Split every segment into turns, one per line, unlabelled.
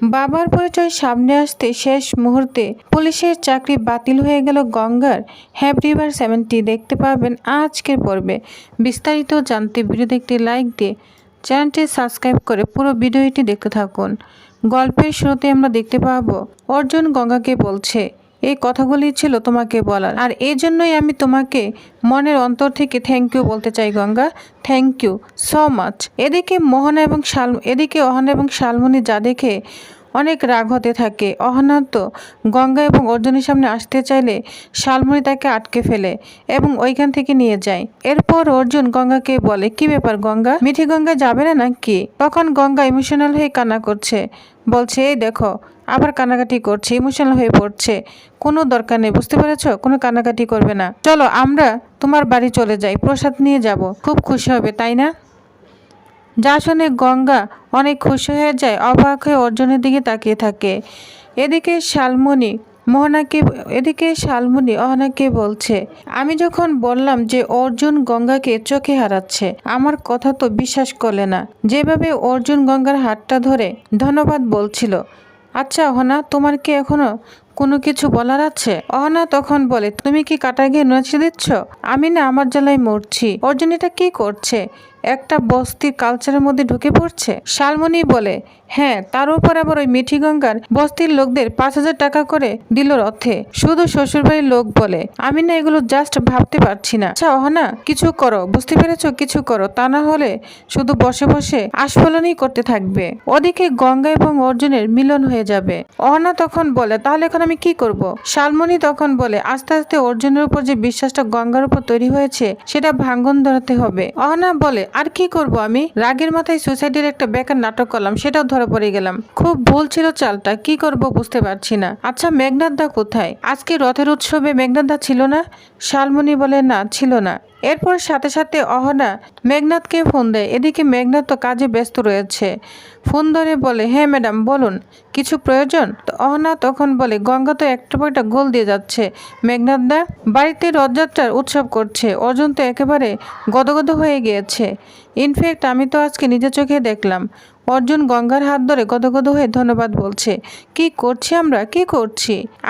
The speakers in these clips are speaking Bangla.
বাবার পরিচয় সামনে আসতে শেষ মুহূর্তে পুলিশের চাকরি বাতিল হয়ে গেল গঙ্গার। হ্যাপি রিভার 70 দেখতে পাবেন আজকের পর্বে। বিস্তারিত জানতে ভিডিওতে একটি লাইক দিয়ে চ্যানেলটি সাবস্ক্রাইব করে পুরো ভিডিওটি দেখতে থাকুন। গল্পের শুরুতে আমরা দেখতে পাবো অর্জুন গঙ্গাকে বলছে, এই কথাগুলি ছিল তোমাকে বলার, আর এই জন্যই আমি তোমাকে মনের অন্তর থেকে থ্যাংক ইউ বলতে চাই Ganga. Thank you so much. এদিকে অহনা এবং শালমণি যা দেখে অনেক রাগ হতে থাকে। অহনা তো গঙ্গা এবং অর্জুনের সামনে আসতে চাইলে শালমণি তাকে আটকে ফেলে এবং ওইখান থেকে নিয়ে যায়। এরপর অর্জুন গঙ্গাকে বলে, কি ব্যাপার গঙ্গা, মিঠি গঙ্গা যাবে না নাকি? তখন গঙ্গা ইমোশনাল হয়ে কান্না করছে, বলছে এই দেখো আবার কান্নাকাটি করছে, ইমোশনাল হয়ে পড়ছে। কোনো দরকার নেই, বুঝতে পেরেছ? কোনো কান্নাকাটি করবে না। চলো আমরা তোমার বাড়ি চলে যাই, প্রসাদ নিয়ে যাব, খুব খুশি হবে তাই না? যা শুনে গঙ্গা অনেক খুশি হয়ে যায়, অবাক হয়ে অর্জুনের দিকে তাকিয়ে থাকে। এদিকে শালমণি অহনাকে বলছে, আমি যখন বললাম যে অর্জুন গঙ্গাকে চোখে হারাচ্ছে, আমার কথা তো বিশ্বাস করলে না। যেভাবে অর্জুন গঙ্গার হাতটা ধরে ধন্যবাদ বলছিল। আচ্ছা অহনা, তোমার কি এখনো কোনো কিছু বলার আছে? অহনা তখন বলে, তুমি কি কাটা গিয়ে নাচে দিচ্ছ? আমি না আমার জ্বালায় মরছি। অর্জুন এটা কি করছে? একটা বস্তির কালচারের মধ্যে ঢুকে পড়ছে। শালমণি বলে, হ্যাঁ, তার উপর আবার ওই মিঠি গঙ্গার বস্তির লোকদের 5,000 টাকা করে দিল রথে। শুধু শ্বশুরবাড়ির লোক বলে। আমি না এগুলো জাস্ট ভাবতে পারছি না। আচ্ছা অহনা, কিছু করো, বুঝতে পেরেছ? কিছু করো, তা না হলে শুধু বসে বসে আস্ফলনই করতে থাকবে। ওদিকে গঙ্গা এবং অর্জুনের মিলন হয়ে যাবে। অহনা তখন বলে, তাহলে এখন আমি কি করব? শালমণি তখন বলে, আস্তে আস্তে অর্জুনের উপর যে বিশ্বাসটা গঙ্গার উপর তৈরি হয়েছে সেটা ভাঙ্গন ধরাতে হবে। অহনা বলে, আর কি করব আমি? রাগের মাথায় সুসাইডের একটা বেকার নাটক করলাম, সেটাও ধরা পড়ে গেলাম। খুব ভুল ছিল চালটা, কি করব বুঝতে পারছি না। আচ্ছা মেঘনাথ দা কোথায়? আজকে রথের উৎসবে মেঘনাথ দা ছিল না? শালমণি বলে, না ছিল না। এরপর সাথে সাথে অহনা মেঘনাথকে ফোন দেয়। এদিকে মেঘনাথ তো কাজে ব্যস্ত রয়েছে। ফোন ধরে বলে, হ্যাঁ ম্যাডাম বলুন, কিছু প্রয়োজন? অহনা তখন বলে, গঙ্গা তো একটা পর একটা গোল দিয়ে যাচ্ছে। মেঘনাথ দা বাড়িতে রথযাত্রার উৎসব করছে, অর্জুন তো একেবারে গদগদ হয়ে গিয়েছে। ইনফ্যাক্ট আমি তো আজকে নিজের চোখে দেখলাম অর্জুন গঙ্গার হাত ধরে গদগদ হয়ে ধন্যবাদ বলছে। কি করছি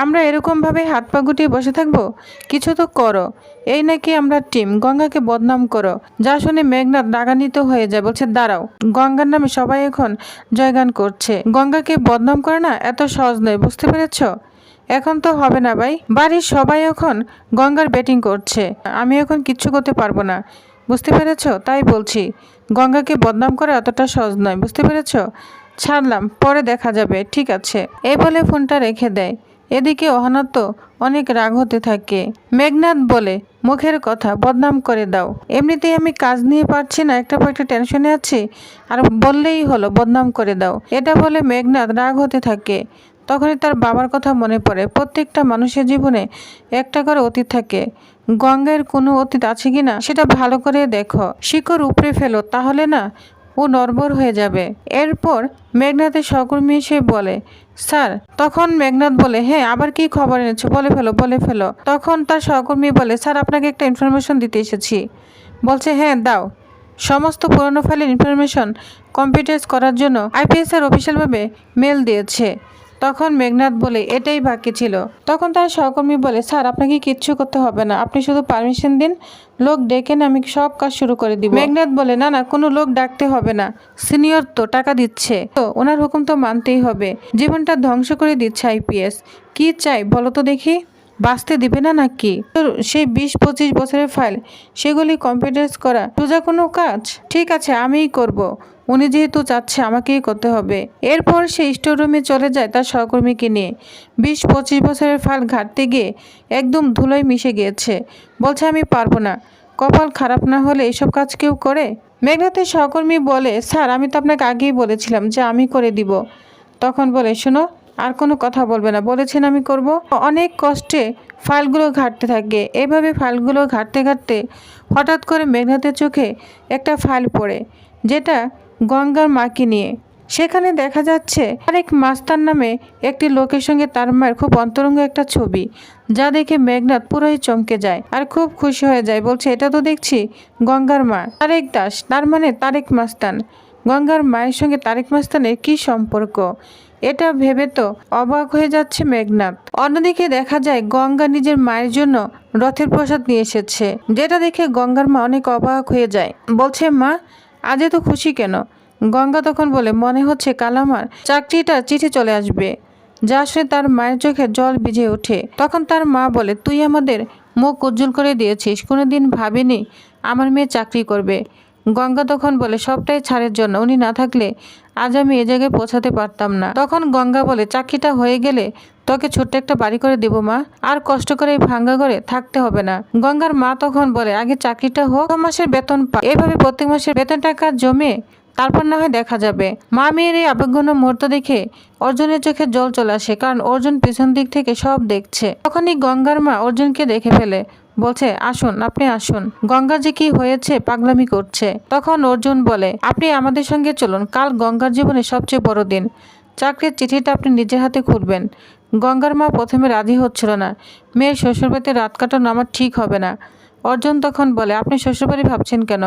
আমরা এরকমভাবে হাত পা গুটিয়ে বসে থাকবো? কিছু তো করো। এই নাকি আমরা টিম, গঙ্গাকে বদনাম করো। যা শুনে মেঘনাথ রাগান্বিত হয়ে যায়, বলছে দাঁড়াও, গঙ্গার নামে সবাই এখন জয়গান করছে। গঙ্গাকে বদনাম করে না এত সহজ নয়, বুঝতে পেরেছ? এখন তো হবে না ভাই, বাড়ির সবাই এখন গঙ্গার ব্যাটিং করছে, আমি এখন কিচ্ছু করতে পারবো না, বুঝতে পেরেছ? তাই বলছি গঙ্গাকে বদনাম করা অতটা সহজ নয়, বুঝতে পেরেছ? ছাড়লাম, পরে দেখা যাবে, ঠিক আছে। এই বলে ফোনটা রেখে দেয়। এদিকে অহনা তো অনেক রাগ হতে থাকে। মেঘনাথ বলে, মুখের কথা, বদনাম করে দাও। এমনিতেই আমি কাজ নিয়ে পারছি না, একটা পর একটা টেনশনে আছি, আর বললেই হলো বদনাম করে দাও। এটা বলে মেঘনাথ রাগ হতে থাকে। তখনই তার বাবার কথা মনে পড়ে। প্রত্যেকটা মানুষের জীবনে একটা করে অতীত থাকে। গঙ্গার কোনো অতীত আছে কিনা সেটা ভালো করে দেখো, শিকড় উপড়ে ফেলো, তাহলে না ও নড়বড় হয়ে যাবে। এরপর মেঘনাথের সহকর্মী এসে বলে, স্যার। তখন মেঘনাথ বলে, হ্যাঁ আবার কি খবর এনেছো, বলে ফেলো। তখন তার সহকর্মী বলে, স্যার আপনাকে একটা ইনফরমেশন দিতে এসেছি। বলছে, হ্যাঁ দাও। সমস্ত পুরনো ফাইলের ইনফরমেশন কম্পিউটারাইজ করার জন্য আইপিএস এর অফিসিয়ালভাবে মেল দিয়েছে। তখন মেঘনাথ বলে, এটাই বাকি ছিল। তখন তার সহকর্মী বলে, স্যার আপনাকে কিচ্ছু করতে হবে না, আপনি শুধু পারমিশন দিন, লোক ডেকে আমি সব কাজ শুরু করে দিব। মেঘনাথ বলে, না না, কোনো লোক ডাকতে হবে না, সিনিয়র তো টাকা দিচ্ছে, তো ওনার হুকুম তো মানতেই হবে। জীবনটা ধ্বংস করে দিচ্ছে আইপিএস, কি চাই বলো তো দেখি? বাঁচতে দিবে না নাকি? তো সেই 20-25 বছরের ফাইল, সেগুলি কম্পিউটারাইজ করা সোজা কোনো কাজ? ঠিক আছে আমিই করব, উনি যেহেতু চাচ্ছে আমাকেই করতে হবে। এরপর সে স্টোর রুমে চলে যায় তার সহকর্মীকে নিয়ে। 20-25 বছরের ফাইল ঘাটতে গিয়ে একদম ধুলোয় মিশে গিয়েছে। বলছে, আমি পারবো না। কপাল খারাপ না হলে এসব কাজ কেউ করে? মেঘনাথের সহকর্মী বলে, স্যার আমি তো আপনাকে আগেই বলেছিলাম যে আমি করে দিব। তখন বলে, শোনো, আর কোনো কথা বলবে না, বলেছেন আমি করব। অনেক কষ্টে ফাইলগুলো ঘাটতে থাকে। এভাবে ফাইলগুলো ঘাটতে ঘাটতে হঠাৎ করে মেঘনাথের চোখে একটা ফাইল পড়ে, যেটা গঙ্গার মাকে নিয়ে। সেখানে দেখা যাচ্ছে তারেক মাস্তান নামে একটি লোকের সঙ্গে তার মায়ের খুব অন্তরঙ্গ একটা ছবি, যা দেখে মেঘনাথ পুরোই চমকে যায় আর খুব খুশি হয়ে যায়। বলছে, এটা তো দেখছি গঙ্গার মা, তারেক দাস, তার মানে তারেক মাস্তান। গঙ্গার মায়ের সঙ্গে তারেক মাস্তানের কি সম্পর্ক? এটা ভেবে তো অবাক হয়ে যাচ্ছে মেঘনাথ। অন্যদিকে দেখা যায় গঙ্গা নিজের মায়ের জন্য রথের প্রসাদ নিয়ে এসেছে, যেটা দেখে গঙ্গার মা অনেক অবাক হয়ে যায়। বলছে, মা আজ এত খুশি কেন? গঙ্গা তখন বলে, মনে হচ্ছে কাল আমার চাকরিটা চিঠি চলে আসবে। যা শুনে তার মায়ের চোখে জল ভিজে ওঠে। তখন তার মা বলে, তুই আমাদের মুখ উজ্জ্বল করে দিয়েছিস, কোনোদিন ভাবিনি আমার মেয়ে চাকরি করবে। গঙ্গা তখন বলে, সবটাই ছাড়ের জন্য, উনি না থাকলে আজ আমি এ জায়গায় পৌঁছাতে পারতাম না। তখন গঙ্গা বলে, চাকরিটা হয়ে গেলে তোকে ছোট্ট একটা বাড়ি করে দেব মা, আর কষ্ট করে এই ভাঙ্গা ঘরে থাকতে হবে না। গঙ্গার মা তখন বলে, আগে চাকরিটা হোক, মাসের বেতন পা, এভাবে প্রত্যেক মাসের বেতন টাকা জমে তারপর না হয় দেখা যাবে। মা মেয়ের এই আবেগঘন মুহূর্ত দেখে অর্জুনের চোখে জল চলে আসে, কারণ অর্জুন পেছন দিক থেকে সব দেখছে। তখনই গঙ্গার মা অর্জুনকে দেখে ফেলে, বলছে, আসুন, আপনি আসুন। গঙ্গার যে কি হয়েছে, পাগলামি করছে। তখন অর্জুন বলে, আপনি আমাদের সঙ্গে চলুন, কাল গঙ্গার জীবনে সবচেয়ে বড় দিন, চাকরির চিঠিটা আপনি নিজের হাতে খুলবেন। গঙ্গার মা প্রথমে রাজি হচ্ছিল না, মেয়ের শ্বশুরবাড়িতে রাত কাটানো আমার ঠিক হবে না। অর্জুন তখন বলে, আপনি শ্বশুরবাড়ি ভাবছেন কেন?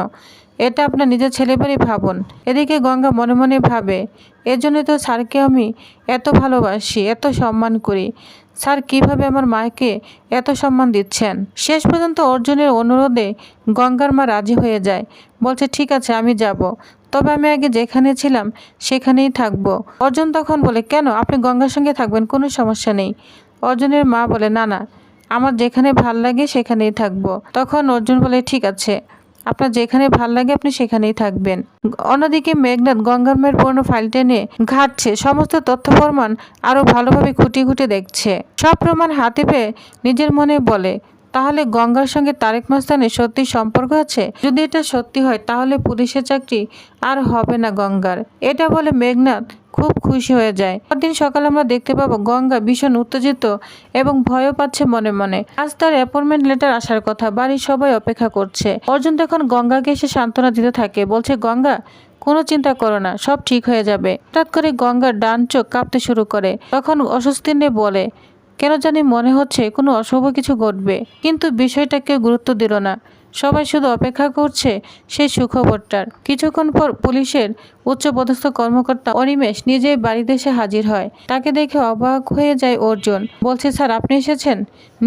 এটা আপনার নিজের ছেলে বাড়ি ভাবুন। এদিকে গঙ্গা মনে মনে ভাবে, এর জন্য তো স্যারকে আমি এত ভালোবাসি, এত সম্মান করি। স্যার কিভাবে আমার মাকে এত সম্মান দিচ্ছেন? শেষ পর্যন্ত অর্জুনের অনুরোধে গঙ্গার মা রাজি হয়ে যায়। বলছে, ঠিক আছে, আমি যাব, তবে আমি আগে যেখানে ছিলাম সেখানেই থাকবো। অর্জুন তখন বলে, কেন? আপনি গঙ্গার সঙ্গে থাকবেন, কোনো সমস্যা নেই। অর্জুনের মা বলে, না না, আমার যেখানে ভাল লাগে সেখানেই থাকবো। তখন অর্জুন বলে, ঠিক আছে, আপনার যেখানে ভাল লাগে আপনি সেখানেই থাকবেন। অন্যদিকে মেঘনাথ গঙ্গার মায়ের পুরনো ফাইলটা নিয়ে ঘাটছে, সমস্ত তথ্য প্রমাণ আরো ভালোভাবে খুঁটিয়ে খুঁটিয়ে দেখছে। সব প্রমাণ হাতে পেয়ে নিজের মনে বলে, তাহলে গঙ্গার সঙ্গে তারেক মাস্তানের সত্যি সম্পর্ক আছে। যদি এটা সত্যি হয় তাহলে পুলিশের চাকরি আর হবে না গঙ্গার। এটা বলে মেঘনাথ খুব খুশি হয়ে যায়। পরদিন সকালে আমরা দেখতে পাবো গঙ্গা ভীষণ উত্তেজিত এবং ভয়ও পাচ্ছে মনে মনে। আজ তার অ্যাপয়েন্টমেন্ট লেটার আসার কথা, বাড়ির সবাই অপেক্ষা করছে। অর্জুন তখন গঙ্গাকে এসে সান্ত্বনা দিতে থাকে, বলছে, গঙ্গা কোনো চিন্তা করো না, সব ঠিক হয়ে যাবে। হঠাৎ করে গঙ্গার ডান চোখ কাঁপতে শুরু করে। তখন অস্বস্তি নিয়ে বলে, কেন জানি মনে হচ্ছে কোনো অশুভ কিছু ঘটবে। কিন্তু বিষয়টা কেউ গুরুত্ব দিল না, সবাই শুধু অপেক্ষা করছে সেই সুখবরটার। কিছুক্ষণ পর পুলিশের উচ্চপদস্থ কর্মকর্তা অনিমেষ নিজেই বাড়িতে এসে হাজির হয়। তাকে দেখে অবাক হয়ে যায় অর্জুন। বলছে, স্যার আপনি এসেছেন,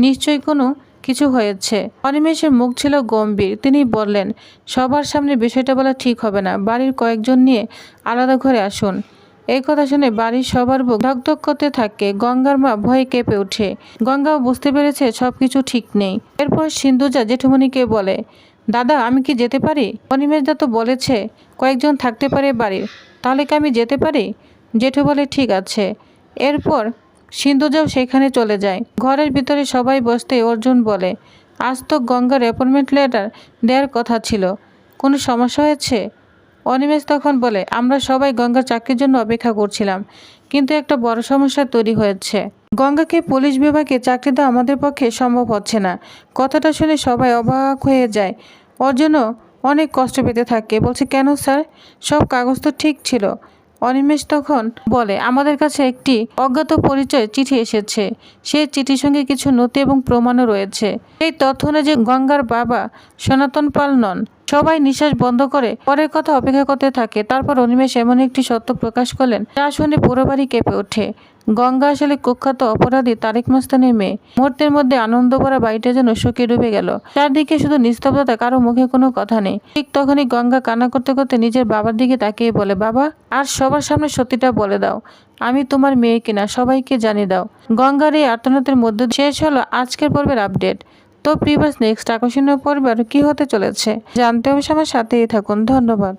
নিশ্চয়ই কোনো কিছু হয়েছে। অনিমেষের মুখ ছিল গম্ভীর। তিনি বললেন, সবার সামনে বিষয়টা বলা ঠিক হবে না, বাড়ির কয়েকজন নিয়ে আলাদা ঘরে আসুন। এই কথা শুনে বাড়ির সবার বুক ধকধক করতে থাকে। গঙ্গার মা ভয়ে কেঁপে ওঠে। গঙ্গাও বুঝতে পেরেছে সবকিছু ঠিক নেই। এরপর সিন্ধুজা জেঠুমনিকে বলে, দাদা আমি কি যেতে পারি? অনিমেষদা তো বলেছে কয়েকজন থাকতে পারে বাড়ির, তাহলে কি আমি যেতে পারি? জেঠু বলে, ঠিক আছে। এরপর সিন্ধুজাও সেখানে চলে যায়। ঘরের ভিতরে সবাই বসতে অর্জুন বলে, আজ তো গঙ্গার অ্যাপয়েন্টমেন্ট লেটার দেওয়ার কথা ছিল, কোনো সমস্যা হয়েছে? অনিমেষ তখন বলে, আমরা সবাই গঙ্গার চাকরির জন্য অপেক্ষা করছিলাম, কিন্তু একটা বড় সমস্যা তৈরি হয়েছে। গঙ্গাকে পুলিশ বিভাগে চাকরি দেওয়া আমাদের পক্ষে সম্ভব হচ্ছে না। কথাটা শুনে সবাই অবাক হয়ে যায়। অর্জুনও অনেক কষ্ট পেতে থাকে। বলছে, কেন স্যার? সব কাগজ তো ঠিক ছিল। অনিমেষ তখন বলে, আমাদের কাছে একটি অজ্ঞাত পরিচয় চিঠি এসেছে। সেই চিঠির সঙ্গে কিছু নথি এবং প্রমাণও রয়েছে। এই তথ্য অনুযায়ী গঙ্গার বাবা সনাতন পাল নন। সবাই নিঃশ্বাস বন্ধ করে পরের কথা অপেক্ষা করতে থাকে। তারপর অনিমেষ এমন একটি সত্য প্রকাশ করলেন যা শুনে পুরো বাড়ি কেঁপে ওঠে। গঙ্গা আসলে কুখ্যাত অপরাধী তারেক মাস্তানের মেয়ে। মুহূর্তের মধ্যে আনন্দ ভরা বাড়িটা যেন শোকে ডুবে গেল। চারদিকে শুধু নিস্তব্ধতা, কারো মুখে কোনো কথা নেই। ঠিক তখনই গঙ্গা কান্না করতে করতে নিজের বাবার দিকে তাকিয়ে বলে, বাবা আর সবার সামনে সত্যিটা বলে দাও, আমি তোমার মেয়ে কিনা সবাইকে জানিয়ে দাও। গঙ্গার এই আর্তনাদের মধ্যে শেষ হলো আজকের পর্বের আপডেট। তো প্রিভিয়াস নেক্সট আকর্ষণীয় পর্বে আর কি হতে চলেছে জানতে অবশ্যই আমার সাথেই থাকুন। ধন্যবাদ।